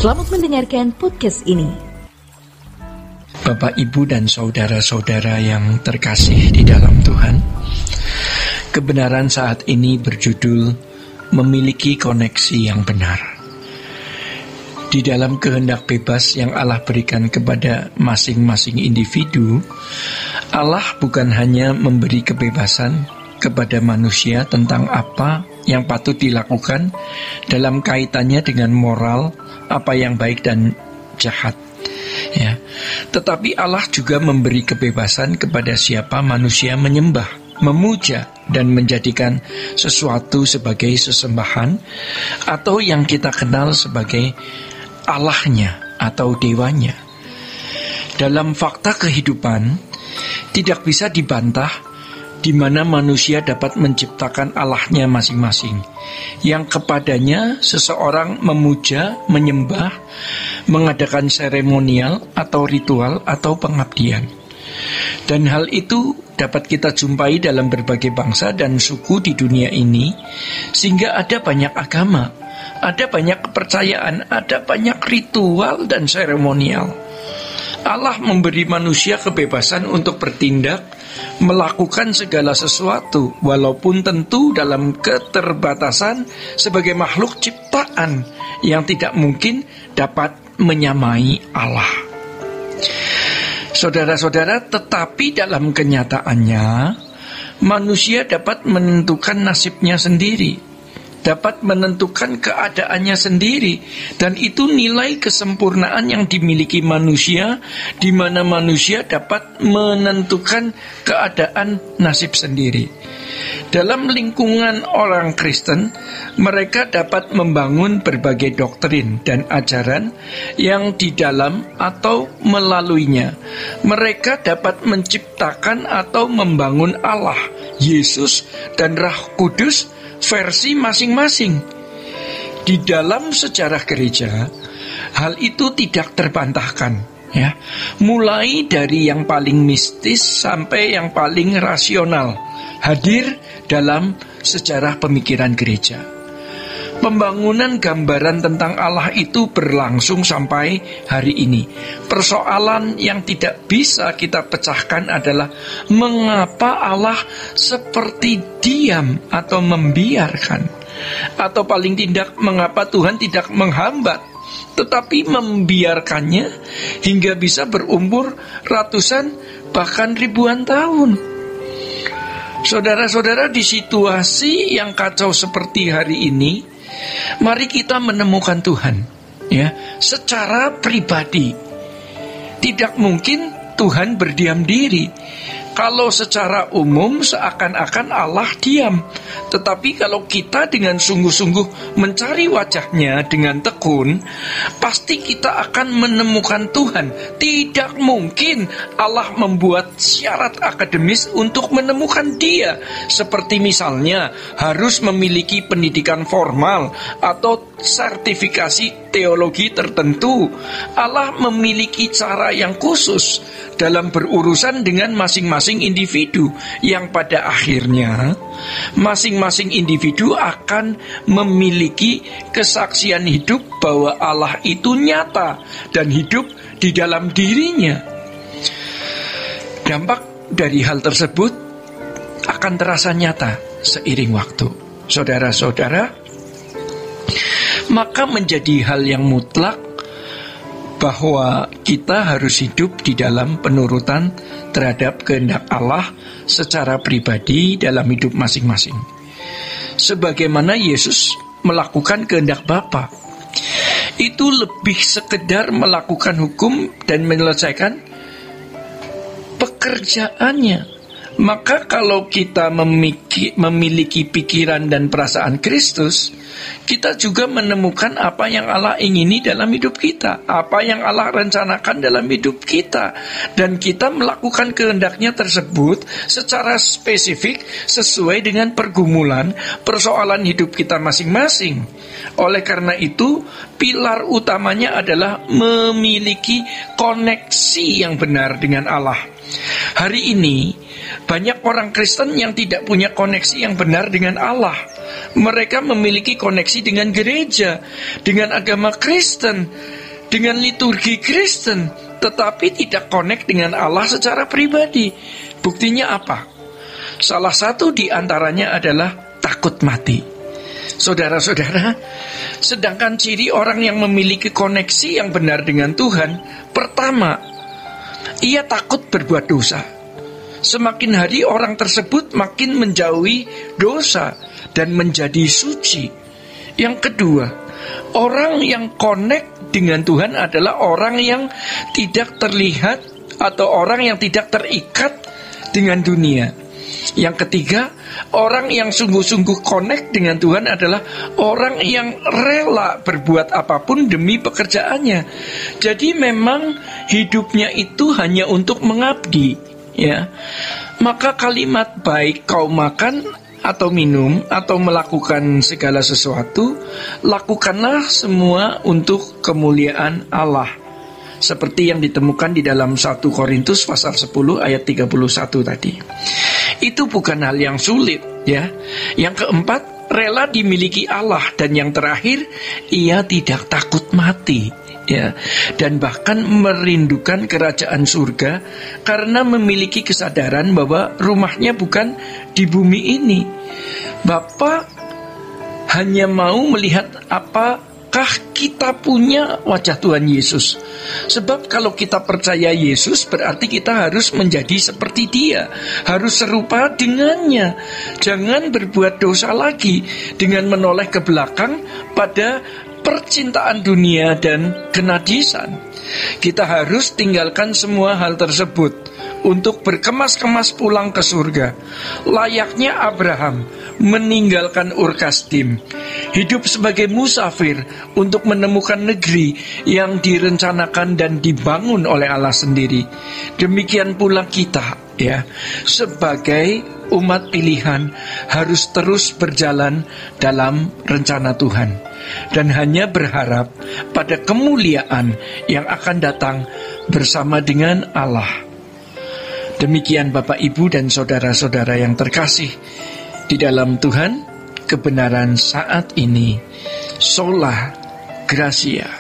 Selamat mendengarkan podcast ini. Bapak, Ibu, dan saudara-saudara yang terkasih di dalam Tuhan, kebenaran saat ini berjudul memiliki koneksi yang benar. Di dalam kehendak bebas yang Allah berikan kepada masing-masing individu, Allah bukan hanya memberi kebebasan kepada manusia tentang apa yang patut dilakukan dalam kaitannya dengan moral, apa yang baik dan jahat, ya. Tetapi Allah juga memberi kebebasan kepada siapa manusia menyembah, memuja, dan menjadikan sesuatu sebagai sesembahan atau yang kita kenal sebagai Allahnya atau dewanya. Dalam fakta kehidupan tidak bisa dibantah di mana manusia dapat menciptakan Allahnya masing-masing, yang kepadanya seseorang memuja, menyembah, mengadakan seremonial atau ritual atau pengabdian. Dan hal itu dapat kita jumpai dalam berbagai bangsa dan suku di dunia ini, sehingga ada banyak agama, ada banyak kepercayaan, ada banyak ritual dan seremonial. Allah memberi manusia kebebasan untuk bertindak, melakukan segala sesuatu, walaupun tentu dalam keterbatasan sebagai makhluk ciptaan yang tidak mungkin dapat menyamai Allah. Saudara-saudara, tetapi dalam kenyataannya manusia dapat menentukan nasibnya sendiri, dapat menentukan keadaannya sendiri, dan itu nilai kesempurnaan yang dimiliki manusia, di mana manusia dapat menentukan keadaan nasib sendiri. Dalam lingkungan orang Kristen, mereka dapat membangun berbagai doktrin dan ajaran yang di dalam atau melaluinya mereka dapat menciptakan atau membangun Allah, Yesus, dan Roh Kudus versi masing-masing. Di dalam sejarah gereja, hal itu tidak terbantahkan, ya. Mulai dari yang paling mistis sampai yang paling rasional hadir dalam sejarah pemikiran gereja. Pembangunan gambaran tentang Allah itu berlangsung sampai hari ini. Persoalan yang tidak bisa kita pecahkan adalah mengapa Allah seperti diam atau membiarkan, atau paling tidak mengapa Tuhan tidak menghambat, tetapi membiarkannya hingga bisa berumur ratusan bahkan ribuan tahun. Saudara-saudara, di situasi yang kacau seperti hari ini, mari kita menemukan Tuhan, ya, secara pribadi. Tidak mungkin Tuhan berdiam diri. Kalau secara umum seakan-akan Allah diam, tetapi kalau kita dengan sungguh-sungguh mencari wajahnya dengan tekun, pasti kita akan menemukan Tuhan. Tidak mungkin Allah membuat syarat akademis untuk menemukan Dia, seperti misalnya harus memiliki pendidikan formal atau sertifikasi teologi tertentu. Allah memiliki cara yang khusus dalam berurusan dengan masing-masing individu, yang pada akhirnya masing-masing individu akan memiliki kesaksian hidup bahwa Allah itu nyata dan hidup di dalam dirinya. Dampak dari hal tersebut akan terasa nyata seiring waktu. Saudara-saudara, maka menjadi hal yang mutlak bahwa kita harus hidup di dalam penurutan terhadap kehendak Allah secara pribadi dalam hidup masing-masing, sebagaimana Yesus melakukan kehendak Bapa. Itu lebih sekedar melakukan hukum dan menyelesaikan pekerjaannya. Maka kalau kita memiliki pikiran dan perasaan Kristus, kita juga menemukan apa yang Allah ingini dalam hidup kita, apa yang Allah rencanakan dalam hidup kita, dan kita melakukan kehendaknya tersebut secara spesifik sesuai dengan pergumulan persoalan hidup kita masing-masing. Oleh karena itu, pilar utamanya adalah memiliki koneksi yang benar dengan Allah. Hari ini banyak orang Kristen yang tidak punya koneksi yang benar dengan Allah. Mereka memiliki koneksi dengan gereja, dengan agama Kristen, dengan liturgi Kristen, tetapi tidak connect dengan Allah secara pribadi. Buktinya apa? Salah satu di antaranya adalah takut mati. Saudara-saudara, sedangkan ciri orang yang memiliki koneksi yang benar dengan Tuhan, pertama, ia takut berbuat dosa. Semakin hari orang tersebut makin menjauhi dosa dan menjadi suci. Yang kedua, orang yang connect dengan Tuhan adalah orang yang tidak terlihat atau orang yang tidak terikat dengan dunia. Yang ketiga, orang yang sungguh-sungguh connect dengan Tuhan adalah orang yang rela berbuat apapun demi pekerjaannya. Jadi memang hidupnya itu hanya untuk mengabdi, ya. Maka kalimat baik kau makan atau minum atau melakukan segala sesuatu, lakukanlah semua untuk kemuliaan Allah. Seperti yang ditemukan di dalam 1 Korintus pasal 10 ayat 31 tadi. Itu bukan hal yang sulit, ya. Yang keempat, rela dimiliki Allah. Dan yang terakhir, ia tidak takut mati, ya. Dan bahkan merindukan kerajaan surga karena memiliki kesadaran bahwa rumahnya bukan di bumi ini. Bapa hanya mau melihat apakah kita punya wajah Tuhan Yesus. Sebab kalau kita percaya Yesus, berarti kita harus menjadi seperti Dia, harus serupa dengannya. Jangan berbuat dosa lagi dengan menoleh ke belakang pada percintaan dunia dan kenajisan. Kita harus tinggalkan semua hal tersebut untuk berkemas-kemas pulang ke surga. Layaknya Abraham meninggalkan Ur Kasdim, hidup sebagai musafir untuk menemukan negeri yang direncanakan dan dibangun oleh Allah sendiri. Demikian pula kita, ya, sebagai umat pilihan harus terus berjalan dalam rencana Tuhan dan hanya berharap pada kemuliaan yang akan datang bersama dengan Allah. Demikian Bapak, Ibu, dan saudara-saudara yang terkasih di dalam Tuhan, kebenaran saat ini. Sola Gracia.